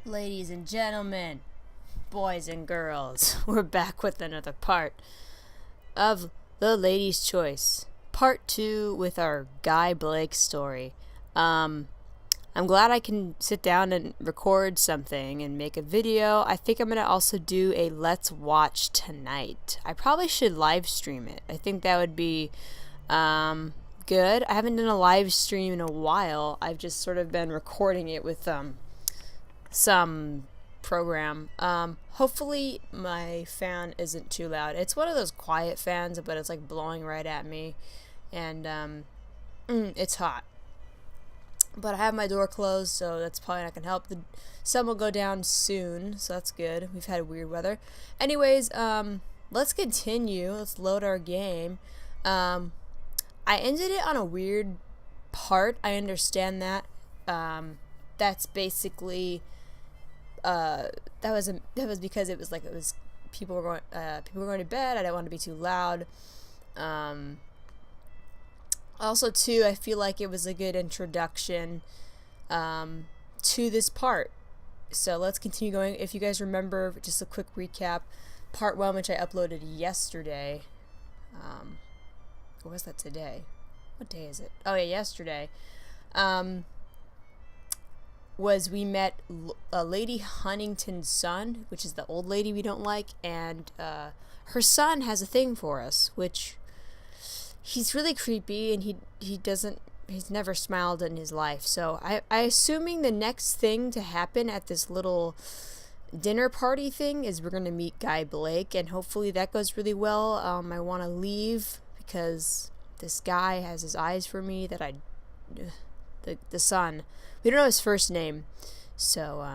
Ladies and gentlemen, boys and girls, we're back with another part of The Lady's Choice. Part 2 with our Guy Blake story. I'm glad I can sit down and record something and make a video. I think I'm going to also do a Let's Watch tonight. I probably should live stream it. I think that would be good. I haven't done a live stream in a while. I've just sort of been recording it with some program. Hopefully my fan isn't too loud. It's one of those quiet fans, but it's like blowing right at me, and it's hot. But I have my door closed, so that's probably not gonna help. The sun will go down soon, so that's good. We've had weird weather. Anyways, let's continue. Let's load our game. I ended it on a weird part. I understand that. That's basically that was because it was people were going to bed. I didn't want to be too loud. Also, too, I feel like it was a good introduction to this part. So let's continue going. If you guys remember, just a quick recap, part 1, which I uploaded yesterday. Or was that today? What day is it? Oh yeah, yesterday. Was we met Lady Huntington's son, which is the old lady we don't like, and her son has a thing for us, which he's really creepy, and he's never smiled in his life. So I assuming the next thing to happen at this little dinner party thing is we're gonna meet Guy Blake, and hopefully that goes really well. I want to leave because this guy has his eyes for me that the son. We don't know his first name, so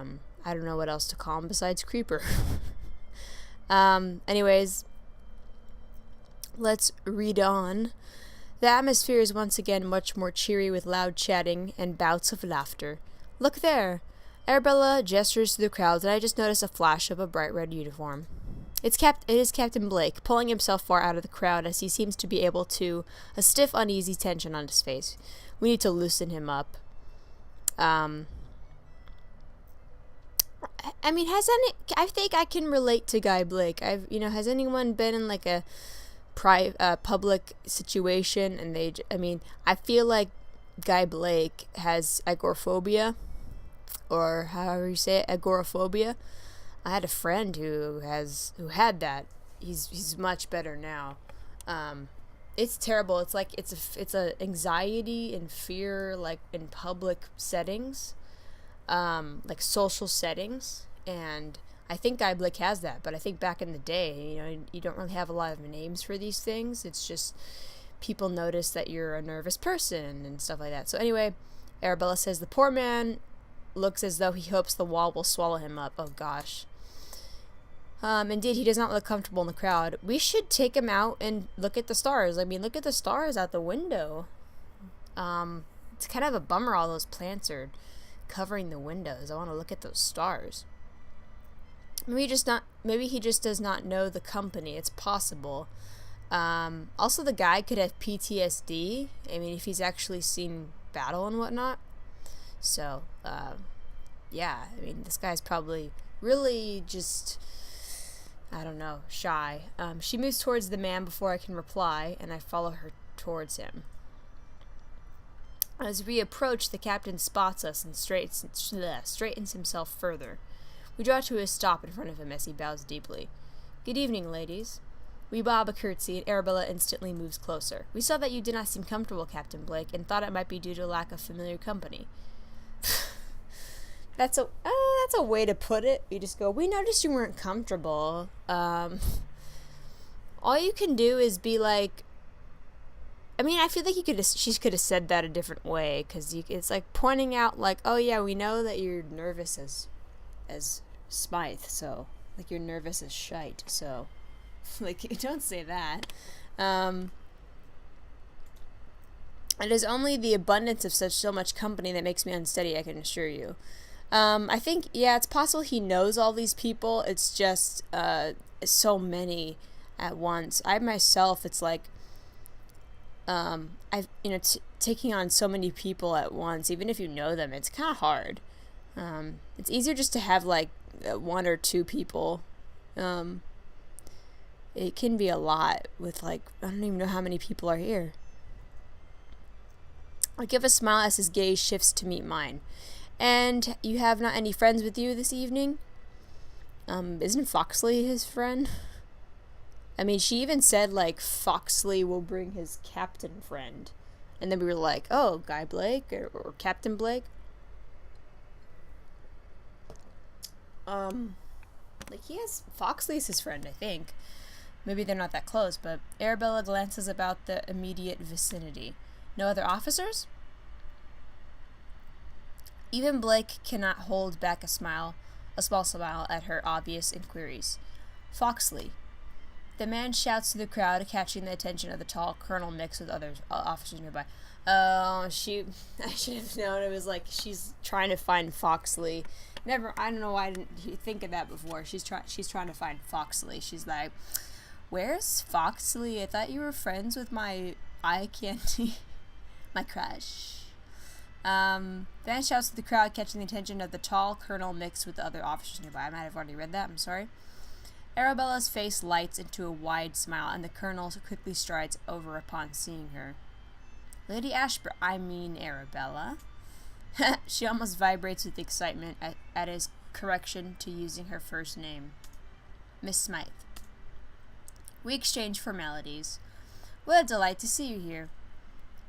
I don't know what else to call him besides Creeper. Anyways, let's read on. The atmosphere is once again much more cheery with loud chatting and bouts of laughter. Look there! Arabella gestures to the crowd, and I just notice a flash of a bright red uniform. It is Captain Blake, pulling himself far out of the crowd as he seems to be able to, a stiff, uneasy tension on his face. We need to loosen him up. I mean, I think I can relate to Guy Blake. Has anyone been in like a public situation and I feel like Guy Blake has agoraphobia, or however you say it, agoraphobia. I had a friend who had that. He's much better now. It's terrible. It's like it's a anxiety and fear, like in public settings, like social settings, and I think Guy Blake has that. But I think back in the day, you don't really have a lot of names for these things. It's just people notice that you're a nervous person and stuff like that. So anyway, Arabella says the poor man looks as though he hopes the wall will swallow him up. Oh gosh. Indeed, he does not look comfortable in the crowd. We should take him out and look at the stars. I mean, look at the stars out the window. It's kind of a bummer all those plants are covering the windows. I want to look at those stars. Maybe he just does not know the company. It's possible. Also, the guy could have PTSD. I mean, if he's actually seen battle and whatnot. So, yeah. I mean, this guy's probably really just, I don't know, shy. She moves towards the man before I can reply, and I follow her towards him. As we approach, the captain spots us and straightens himself further. We draw to a stop in front of him as he bows deeply. Good evening, ladies. We bob a curtsy, and Arabella instantly moves closer. We saw that you did not seem comfortable, Captain Blake, and thought it might be due to lack of familiar company. That's a way to put it. You just go, we noticed you weren't comfortable. All you can do is be like, I mean, I feel like she could have said that a different way, because it's like pointing out, like, oh yeah, we know that you're nervous as Smythe, so, like, you're nervous as shite, so, like, you don't say that. It is only the abundance of so much company that makes me unsteady, I can assure you. I think, yeah, it's possible he knows all these people. It's just so many at once. I myself, it's like, taking on so many people at once, even if you know them, it's kind of hard. It's easier just to have like one or two people. It can be a lot with like, I don't even know how many people are here. I give a smile as his gaze shifts to meet mine. And you have not any friends with you this evening? Isn't Foxley his friend? I mean, she even said, like, Foxley will bring his captain friend. And then we were like, oh, Guy Blake or Captain Blake. Like, Foxley's his friend, I think. Maybe they're not that close, but Arabella glances about the immediate vicinity. No other officers? Even Blake cannot hold back a small smile at her obvious inquiries. Foxley. The man shouts to the crowd, catching the attention of the tall Colonel mixed with other officers nearby. Oh, I should have known. It was like she's trying to find Foxley. I don't know why I didn't think of that before. She's trying to find Foxley. She's like, where's Foxley? I thought you were friends with my eye candy, my crush. Van shouts to the crowd, catching the attention of the tall Colonel mixed with the other officers nearby. I might have already read that. I'm sorry. Arabella's face lights into a wide smile, and the Colonel quickly strides over upon seeing her. Lady Ashburn, I mean Arabella. She almost vibrates with excitement at his correction to using her first name. Miss Smythe. We exchange formalities. What a delight to see you here.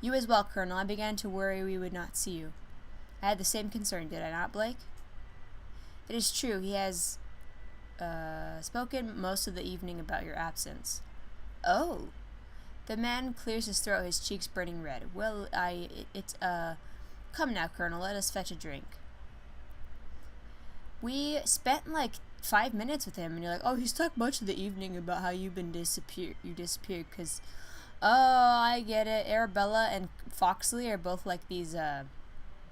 You as well, Colonel. I began to worry we would not see you. I had the same concern, did I not, Blake? It is true, he has spoken most of the evening about your absence. Oh. The man clears his throat, his cheeks burning red. Well, come now, Colonel, let us fetch a drink. We spent like 5 minutes with him, and you're like, oh, he's talked much of the evening about how you've been disappeared, because, oh, I get it, Arabella and Foxley are both like these,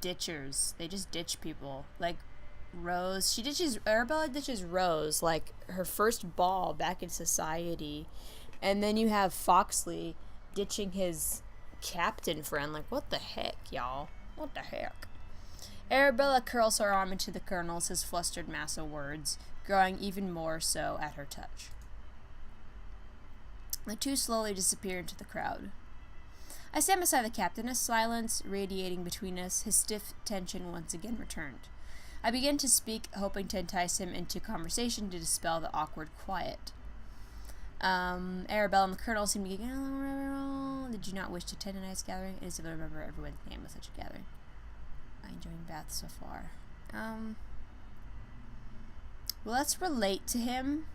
ditchers. They just ditch people. Like, Rose, Arabella ditches Rose, like, her first ball back in society, and then you have Foxley ditching his captain friend. Like, what the heck, y'all? What the heck? Arabella curls her arm into the Colonel's, his flustered mass of words, growing even more so at her touch. The two slowly disappear into the crowd. I stand beside the captain, a silence radiating between us, his stiff tension once again returned. I begin to speak, hoping to entice him into conversation to dispel the awkward quiet. Arabella and the Colonel seem to get along. Did you not wish to attend a nice gathering? It is to remember everyone's name with such a gathering. I'm enjoying Bath so far. Well, let's relate to him.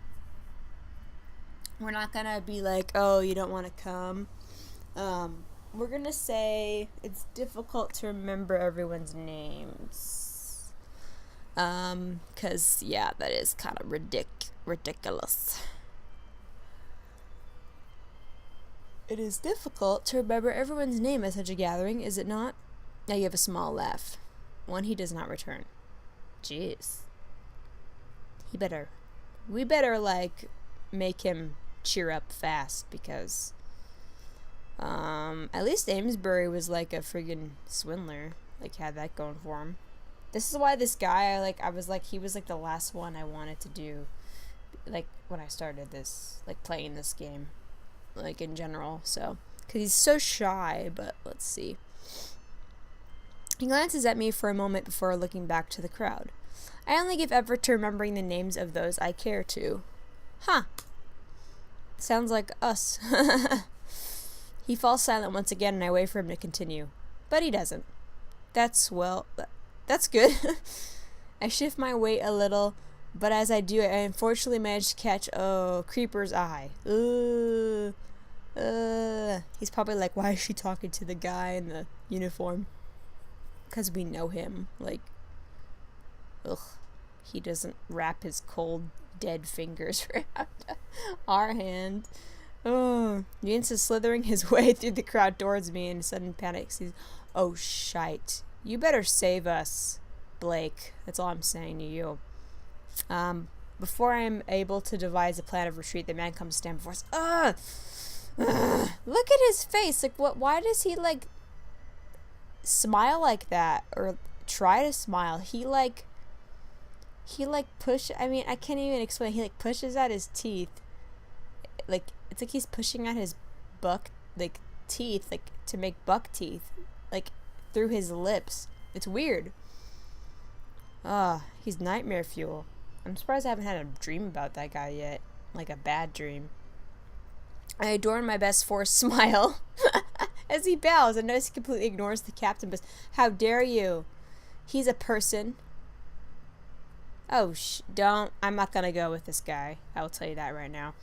We're not gonna be like, oh, you don't want to come. We're gonna say it's difficult to remember everyone's names. 'Cause, yeah, that is kind of ridiculous. It is difficult to remember everyone's name at such a gathering, is it not? Now you have a small laugh. One he does not return. Jeez. We better, like, make him cheer up fast, because, at least Amesbury was, like, a friggin' swindler. Like, had that going for him. This is why this guy, he was, like, the last one I wanted to do, like, when I started this, like, playing this game. Like, in general, so. Because he's so shy, but let's see. He glances at me for a moment before looking back to the crowd. I only give effort to remembering the names of those I care to. Huh. Sounds like us. He falls silent once again, and I wait for him to continue. But he doesn't. That's good. I shift my weight a little, but as I do, I unfortunately manage to catch, Creeper's eye. He's probably like, why is she talking to the guy in the uniform? Because we know him. Like, ugh. He doesn't wrap his cold, dead fingers around our hand. Oh. He begins to slithering his way through the crowd towards me in sudden panic. He's, oh, shite. You better save us, Blake. That's all I'm saying to you. Before I'm able to devise a plan of retreat, the man comes to stand before us. Look at his face. Like, what? Why does he, like, smile like that? Or try to smile? He, like, he like I mean, I can't even explain. He like pushes out his teeth. Like, it's like he's pushing out his like teeth, like to make buck teeth, like through his lips. It's weird. He's nightmare fuel. I'm surprised I haven't had a dream about that guy yet. Like a bad dream. I adorn my best forced smile as he bows and notice he completely ignores the captain. But how dare you? He's a person. Oh, don't. I'm not gonna go with this guy. I will tell you that right now.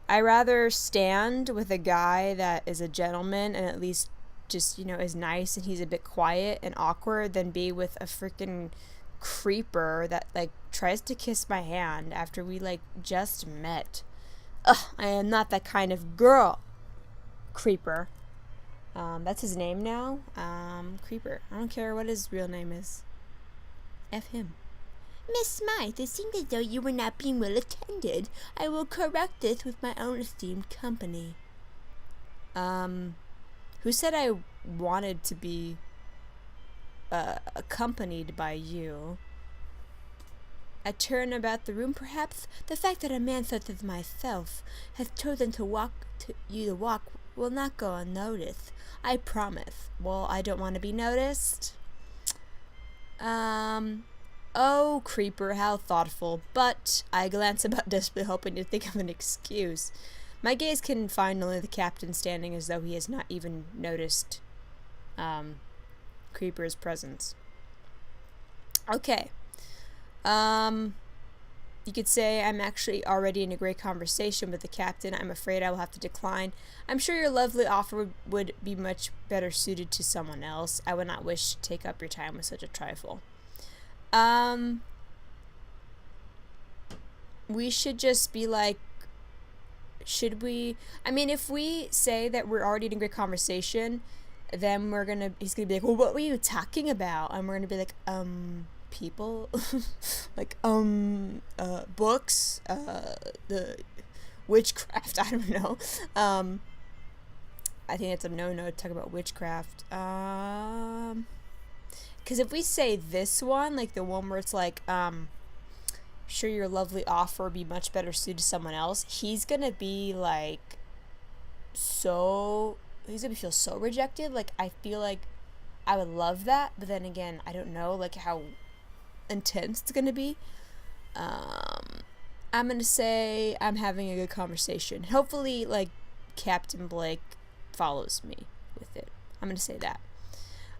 I rather stand with a guy that is a gentleman and at least just, is nice and he's a bit quiet and awkward than be with a freaking creeper that like tries to kiss my hand after we like just met. Ugh, I am not that kind of girl. Creeper. That's his name now. Creeper. I don't care what his real name is. F him. Miss Smythe, it seemed as though you were not being well attended. I will correct this with my own esteemed company. Who said I wanted to be accompanied by you? A turn about the room, perhaps? The fact that a man such as myself has chosen to walk will not go unnoticed. I promise. Well, I don't want to be noticed. Oh, creeper, how thoughtful. But I glance about desperately hoping to think of an excuse. My gaze can find only the captain standing as though he has not even noticed Creeper's presence. Okay. You could say I'm actually already in a great conversation with the captain. I'm afraid I will have to decline. I'm sure your lovely offer would be much better suited to someone else. I would not wish to take up your time with such a trifle. We should just be like, should we? I mean, if we say that we're already in a great conversation, then he's gonna be like, well, what were you talking about? And we're gonna be like, people, like, books, the witchcraft, I don't know. I think it's a no-no to talk about witchcraft. Because if we say this one, like the one where it's like, sure your lovely offer would be much better suited to someone else, he's gonna be like, he's gonna feel so rejected. Like, I feel like I would love that, but then again, I don't know, like, how intense it's gonna be. I'm gonna say I'm having a good conversation. Hopefully, like, Captain Blake follows me with it. I'm gonna say that.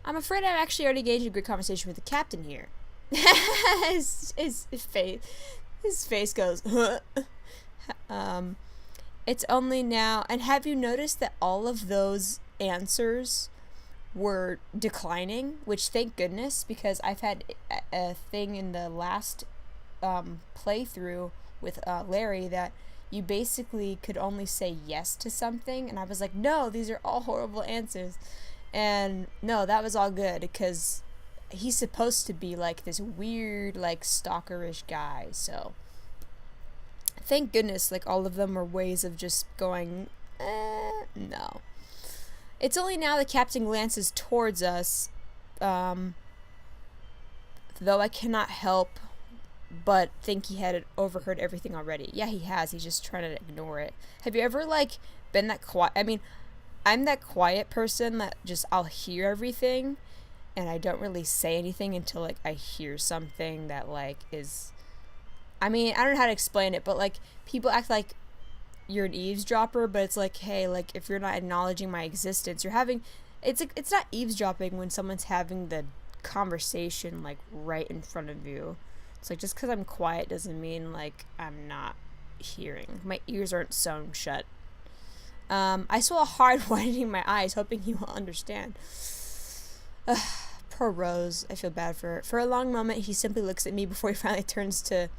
I'm afraid I've actually already engaged in a good conversation with the captain here. his face goes, it's only now. And have you noticed that all of those answers were declining? Which, thank goodness, because I've had a thing in the last playthrough with Larry that you basically could only say yes to something, and I was like, no, these are all horrible answers. And no, that was all good because he's supposed to be like this weird, like, stalkerish guy. So thank goodness, like, all of them were ways of just going, no. It's only now the captain glances towards us, though I cannot help but think he had overheard everything already. Yeah, he has. He's just trying to ignore it. Have you ever, like, been that quiet? I mean, I'm that quiet person that just, I'll hear everything, and I don't really say anything until, like, I hear something that, like, is, I mean, I don't know how to explain it, but, like, people act like you're an eavesdropper, but it's like, hey, like, if you're not acknowledging my existence, you're having, it's like, it's not eavesdropping when someone's having the conversation, like, right in front of you. It's like, just because I'm quiet doesn't mean, like, I'm not hearing. My ears aren't sewn shut. I swallow hard, widening my eyes, hoping he will understand. Poor Rose. I feel bad for her. For a long moment, he simply looks at me before he finally turns to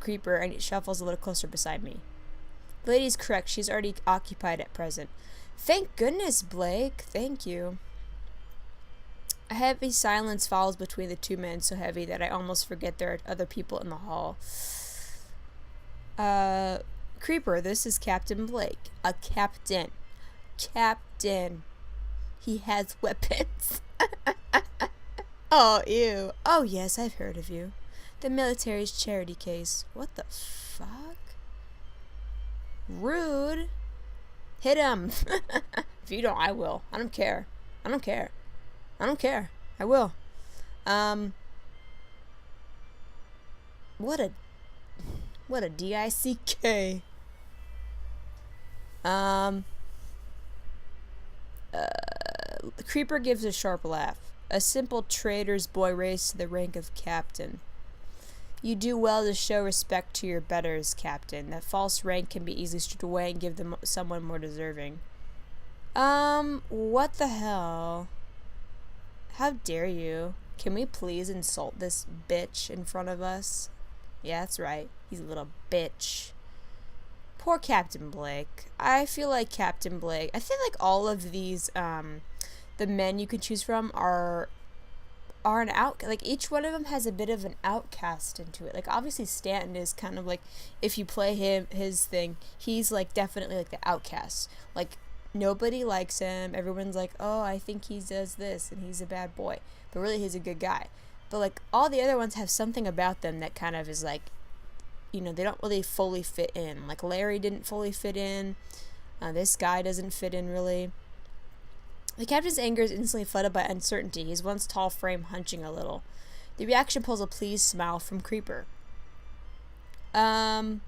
Creeper and he shuffles a little closer beside me. The lady's correct. She's already occupied at present. Thank goodness, Blake. Thank you. A heavy silence falls between the two men, so heavy that I almost forget there are other people in the hall. Creeper, this is Captain Blake. A captain. Captain. He has weapons. Oh, ew. Oh, yes, I've heard of you. The military's charity case. What the fuck? Rude. Hit him. If you don't, I will. I don't care. I don't care. I don't care. I will. What a DICK. The Creeper gives a sharp laugh. A simple trader's boy raised to the rank of captain. You do well to show respect to your betters, Captain. That false rank can be easily stripped away and give them someone more deserving. What the hell? How dare you? Can we please insult this bitch in front of us? Yeah, that's right. He's a little bitch. Poor Captain Blake. I feel like Captain Blake, I feel like all of these, the men you can choose from are an out, like each one of them has a bit of an outcast into it. Like obviously Stanton is kind of like, if you play his thing, he's like definitely like the outcast. Like nobody likes him. Everyone's like, oh, I think he does this and he's a bad boy, but really he's a good guy. But like all the other ones have something about them that kind of is like, you know, they don't really fully fit in. Like Larry didn't fully fit in. This guy doesn't fit in really. The captain's anger is instantly flooded by uncertainty, his once tall frame hunching a little. The reaction pulls a pleased smile from Creeper. Shall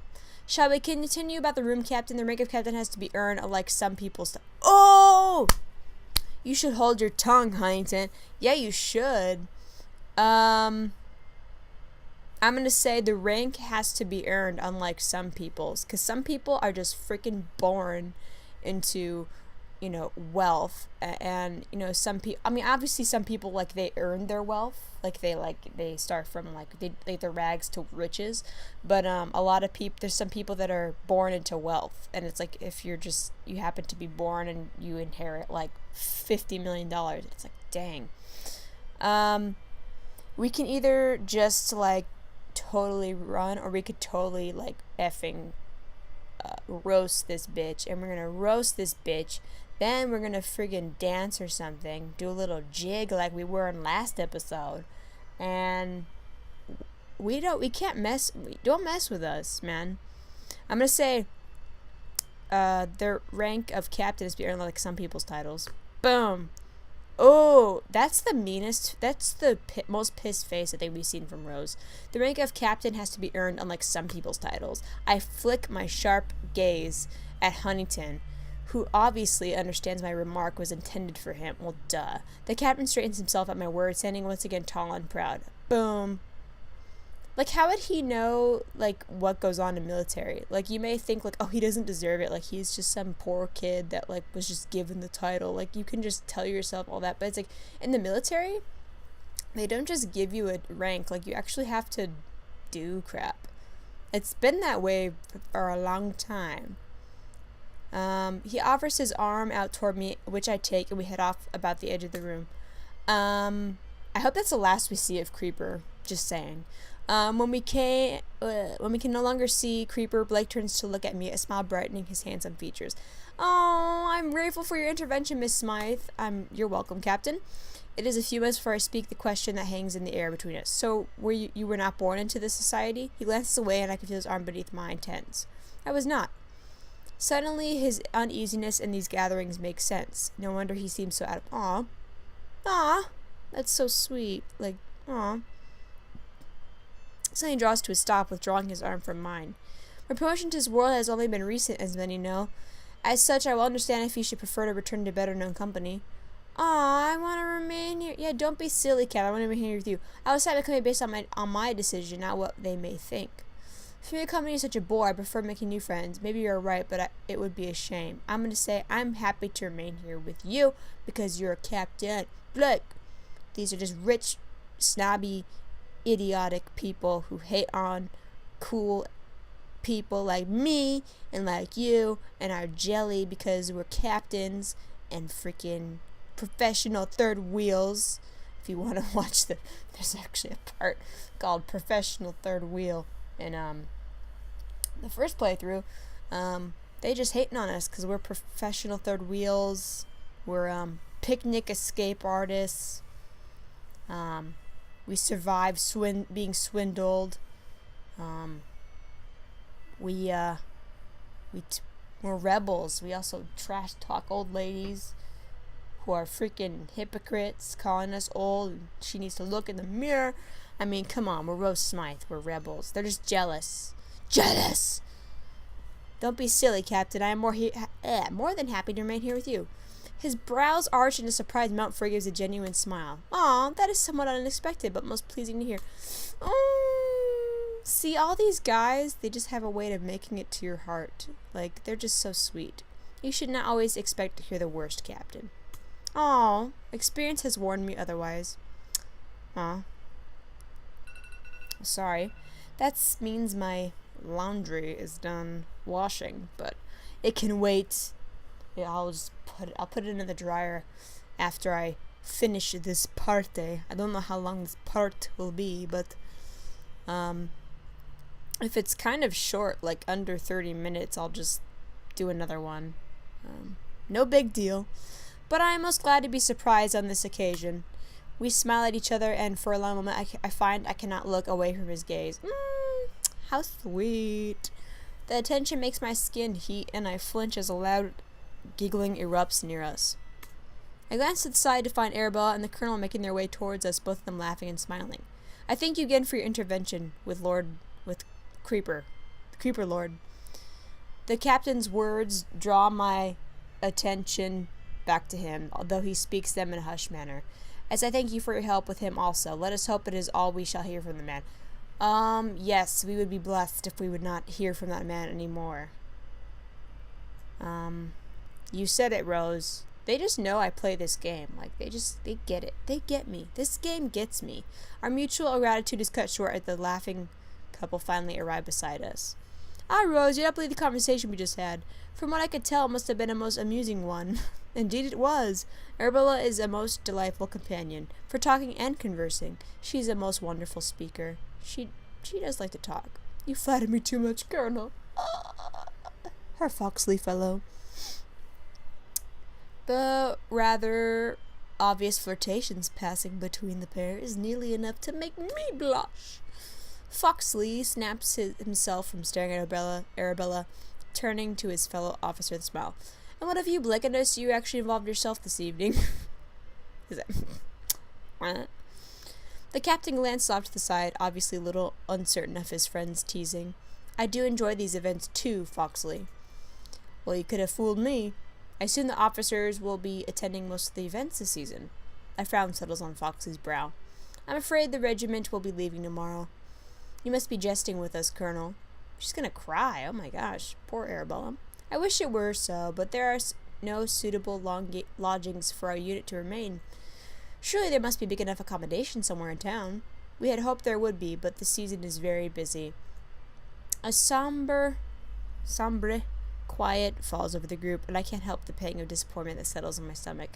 we continue about the room, Captain? The rank of captain has to be earned, unlike some people's. Oh! You should hold your tongue, Huntington. Yeah, you should. I'm gonna say the rank has to be earned, unlike some people's. Because some people are just freaking born into, you know, wealth, and you know, some people, I mean obviously some people like they earn their wealth, like they start from like the rags to riches, but a lot of people, there's some people that are born into wealth, and it's like if you happen to be born and you inherit like $50 million, it's like dang. We can either just like totally run, or we could totally like effing roast this bitch, and we're gonna roast this bitch. Then we're gonna friggin' dance or something, do a little jig like we were in last episode, and don't mess with us, man. I'm gonna say, their rank of captain is beyond like some people's titles. Boom. Oh, that's the meanest. That's the most pissed face I think we've seen from Rose. The rank of captain has to be earned, unlike some people's titles. I flick my sharp gaze at Huntington, who obviously understands my remark was intended for him. Well, duh. The captain straightens himself at my words, standing once again tall and proud. Boom. Like, how would he know, like, what goes on in military? Like, you may think, like, oh, he doesn't deserve it. Like, he's just some poor kid that, like, was just given the title. Like, you can just tell yourself all that. But it's like, in the military, they don't just give you a rank. Like, you actually have to do crap. It's been that way for a long time. He offers his arm out toward me, which I take, and we head off about the edge of the room. I hope that's the last we see of Creeper. Just saying. When we can no longer see Creeper, Blake turns to look at me, a smile brightening his handsome features. Oh, I'm grateful for your intervention, Miss Smythe. You're welcome, Captain. It is a few minutes before I speak the question that hangs in the air between us. So, you were not born into this society? He glances away, and I can feel his arm beneath mine tense. I was not. Suddenly, his uneasiness in these gatherings makes sense. No wonder he seems so out of... Aw, that's so sweet. Like, aw. Suddenly draws to a stop, withdrawing his arm from mine. My promotion to his world has only been recent, as many know. As such, I will understand if he should prefer to return to better-known company. Aw, I want to remain here. Yeah, don't be silly, Cat. I want to remain here with you. I was decided to come based on my decision, not what they may think. If your company is such a bore, I prefer making new friends. Maybe you're right, but it would be a shame. I'm going to say I'm happy to remain here with you because you're a Captain Blake. These are just rich, snobby, idiotic people who hate on cool people like me and like you and are jelly because we're captains and freaking professional third wheels. If you want to watch there's actually a part called Professional Third Wheel in the first playthrough. They just hating on us because we're professional third wheels. We're picnic escape artists. We survived being swindled. We're rebels. We also trash talk old ladies who are freaking hypocrites, calling us old. She needs to look in the mirror. I mean, come on, we're Rose Smythe. We're rebels. They're just jealous. Jealous! Don't be silly, Captain. I am more than happy to remain here with you. His brows arch in a surprised Mountford gives a genuine smile. Aw, that is somewhat unexpected, but most pleasing to hear. See, all these guys, they just have a way of making it to your heart. Like, they're just so sweet. You should not always expect to hear the worst, Captain. Aw, experience has warned me otherwise. Aw. Sorry. That means my laundry is done washing, but it can wait. Yeah, I'll put it in the dryer after I finish this parte. I don't know how long this part will be, but if it's kind of short, like under 30 minutes, I'll just do another one. No big deal. But I am most glad to be surprised on this occasion. We smile at each other, and for a long moment I find I cannot look away from his gaze. How sweet. The attention makes my skin heat, and I flinch as a loud giggling erupts near us. I glance to the side to find Arabella and the Colonel making their way towards us, both of them laughing and smiling. I thank you again for your intervention with Creeper Lord. The captain's words draw my attention back to him, although he speaks them in a hushed manner. As I thank you for your help with him also, let us hope it is all we shall hear from the man. Yes, we would be blessed if we would not hear from that man anymore. You said it, Rose. They just know I play this game. Like, they get it. They get me. This game gets me. Our mutual gratitude is cut short as the laughing couple finally arrive beside us. Ah, Rose, you don't believe the conversation we just had. From what I could tell, it must have been a most amusing one. Indeed it was. Arabella is a most delightful companion, for talking and conversing. She's a most wonderful speaker. She does like to talk. You flatter me too much, Colonel. Her foxly fellow. The rather obvious flirtations passing between the pair is nearly enough to make me blush. Foxley snaps himself from staring at Arabella, turning to his fellow officer with a smile. And what of you, Blake? I noticed you actually involved yourself this evening. Is that... The captain glanced off to the side, obviously a little uncertain of his friend's teasing. I do enjoy these events too, Foxley. Well, you could have fooled me. I assume the officers will be attending most of the events this season. A frown settles on Foxley's brow. I'm afraid the regiment will be leaving tomorrow. You must be jesting with us, Colonel. She's gonna cry. Oh my gosh. Poor Arabella. I wish it were so, but there are no suitable lodgings for our unit to remain. Surely there must be big enough accommodation somewhere in town. We had hoped there would be, but the season is very busy. A sombre quiet falls over the group, and I can't help the pang of disappointment that settles in my stomach.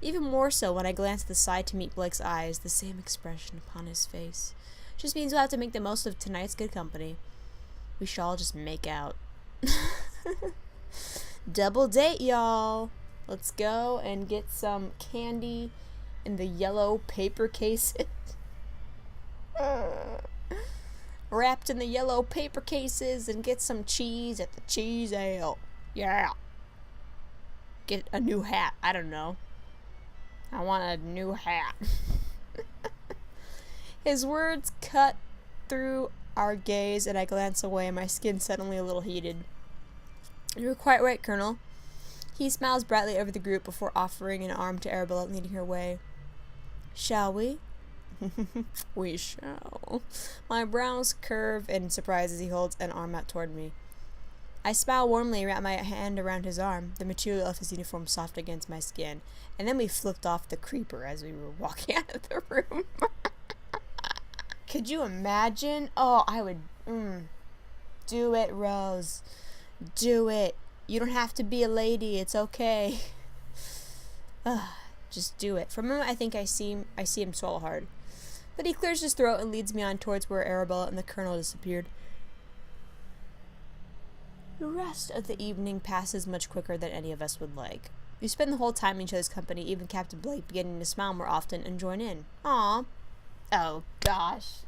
Even more so when I glance to the side to meet Blake's eyes, the same expression upon his face. Just means we'll have to make the most of tonight's good company. We shall all just make out. Double date, y'all. Let's go and get some candy in the yellow paper cases. Wrapped in the yellow paper cases, and get some cheese at the cheese ale. Yeah. Get a new hat. I don't know. I want a new hat. His words cut through our gaze, and I glance away, my skin suddenly a little heated. You're quite right, Colonel. He smiles brightly over the group before offering an arm to Arabella and leading her away. Shall we? We shall. My brows curve in surprise as he holds an arm out toward me. I smile warmly, wrap my hand around his arm, the material of his uniform soft against my skin, and then we flipped off the creeper as we were walking out of the room. Could you imagine? Oh, I would. Do it, Rose. Do it. You don't have to be a lady. It's okay. Just do it. For a moment, I think I see him swallow hard. But he clears his throat and leads me on towards where Arabella and the Colonel disappeared. The rest of the evening passes much quicker than any of us would like. We spend the whole time in each other's company, even Captain Blake beginning to smile more often and join in. Aw. Oh, gosh.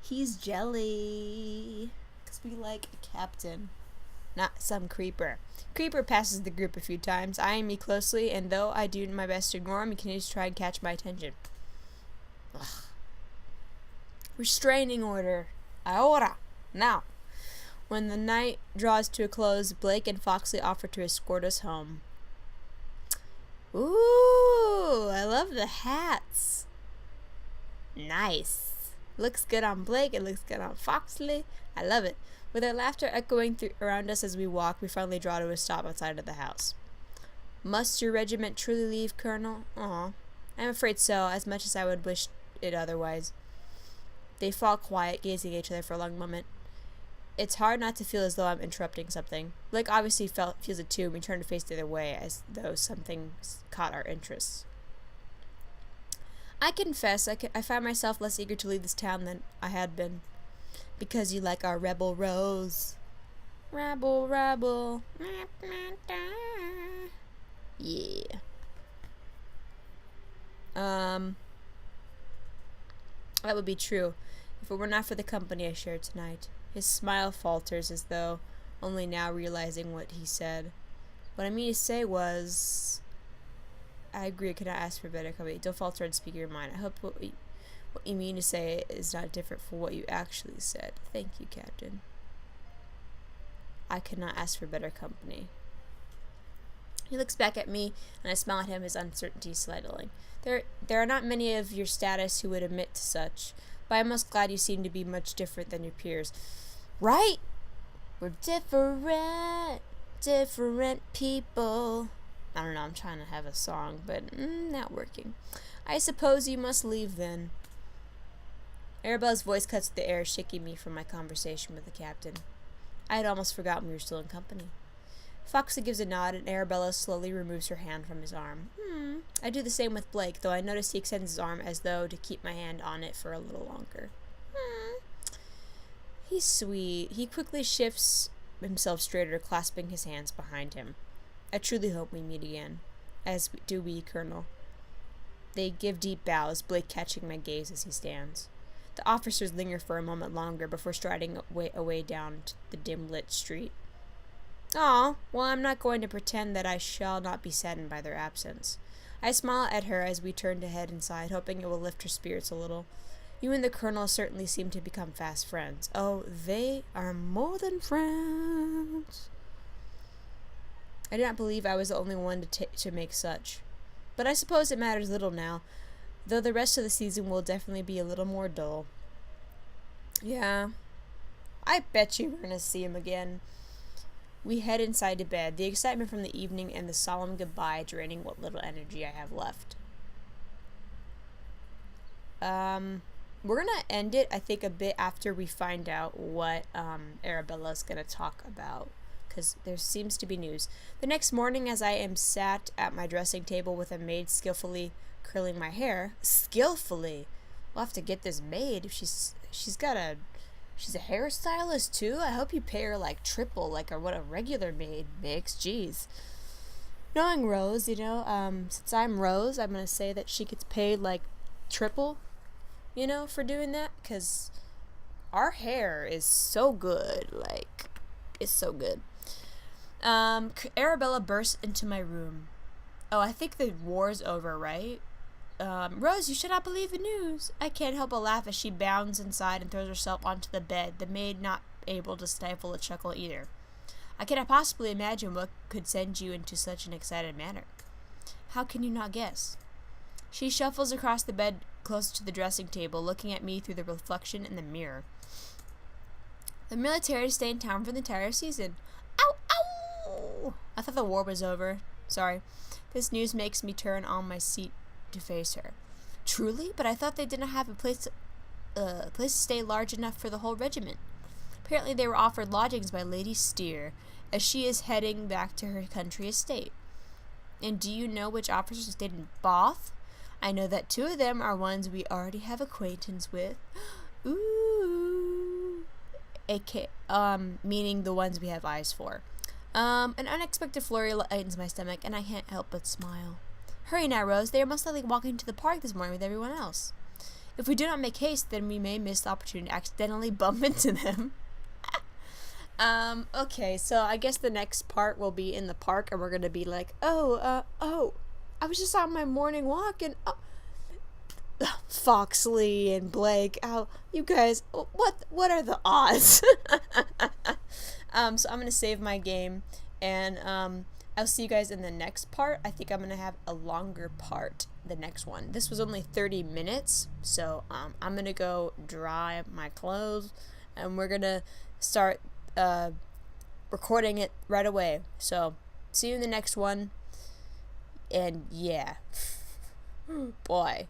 He's jelly. Because we like a captain, not some creeper. Creeper passes the group a few times, eyeing me closely, and though I do my best to ignore him, he continues to try and catch my attention. Ugh. Restraining order. Ahora. Now. When the night draws to a close, Blake and Foxley offer to escort us home. Ooh, I love the hats. Nice. Looks good on Blake, it looks good on Foxley. I love it. With our laughter echoing around us as we walk, we finally draw to a stop outside of the house. Must your regiment truly leave, Colonel? Aw. I'm afraid so, as much as I would wish it otherwise. They fall quiet, gazing at each other for a long moment. It's hard not to feel as though I'm interrupting something. Blake obviously feels it too, and we turn to face the other way, as though something caught our interests. I confess, I find myself less eager to leave this town than I had been. Because you like our rebel Rose. Rebel, rebel. Yeah. That would be true, if it were not for the company I shared tonight. His smile falters as though only now realizing what he said. What I mean to say was... I agree, I cannot ask for better company. Don't falter and speak your mind. I hope what you mean to say is not different from what you actually said. Thank you, Captain. I cannot ask for better company. He looks back at me, and I smile at him, his uncertainty slightly. There are not many of your status who would admit to such, but I'm most glad you seem to be much different than your peers. Right? We're different people. I don't know, I'm trying to have a song, but not working. I suppose you must leave then. Arabella's voice cuts the air, shaking me from my conversation with the captain. I had almost forgotten we were still in company. Foxy gives a nod, and Arabella slowly removes her hand from his arm. I do the same with Blake, though I notice he extends his arm as though to keep my hand on it for a little longer. He's sweet. He quickly shifts himself straighter, clasping his hands behind him. I truly hope we meet again. As do we, Colonel. They give deep bows, Blake catching my gaze as he stands. The officers linger for a moment longer before striding away down the dim-lit street. Well, I'm not going to pretend that I shall not be saddened by their absence. I smile at her as we turn to head inside, hoping it will lift her spirits a little. You and the Colonel certainly seem to become fast friends. Oh, they are more than friends. I did not believe I was the only one to make such. But I suppose it matters little now, though the rest of the season will definitely be a little more dull. Yeah, I bet you we're going to see him again. We head inside to bed, the excitement from the evening and the solemn goodbye draining what little energy I have left. We're going to end it, I think, a bit after we find out what Arabella's going to talk about, because there seems to be news. The next morning, as I am sat at my dressing table with a maid skillfully curling my hair. Skillfully? We'll have to get this maid if she's a hairstylist too. I hope you pay her like triple, like what a regular maid makes. Jeez. Knowing Rose, since I'm Rose, I'm gonna say that she gets paid like triple, for doing that, because our hair is so good. Like, it's so good. Arabella bursts into my room. Oh, I think the war's over, right? Rose, you should not believe the news. I can't help but laugh as she bounds inside and throws herself onto the bed, the maid not able to stifle a chuckle either. I cannot possibly imagine what could send you into such an excited manner. How can you not guess? She shuffles across the bed close to the dressing table, looking at me through the reflection in the mirror. The military to stay in town for the entire season. Ow! Ow! I thought the war was over. Sorry. This news makes me turn on my seat to face her. Truly? But I thought they didn't have a place to stay large enough for the whole regiment. Apparently they were offered lodgings by Lady Steer, as she is heading back to her country estate. And do you know which officers stayed in Bath? I know that 2 of them are ones we already have acquaintance with. Ooh. Meaning the ones we have eyes for. An unexpected flurry lightens my stomach, and I can't help but smile. Hurry now, Rose. They are most likely walking to the park this morning with everyone else. If we do not make haste, then we may miss the opportunity to accidentally bump into them. Okay, so I guess the next part will be in the park, and we're gonna be like, I was just on my morning walk, and Foxley and Blake, you guys, what are the odds? So I'm gonna save my game, and I'll see you guys in the next part. I think I'm gonna have a longer part, the next one. This was only 30 minutes, so I'm gonna go dry my clothes, and we're gonna start recording it right away. So see you in the next one, and yeah, boy.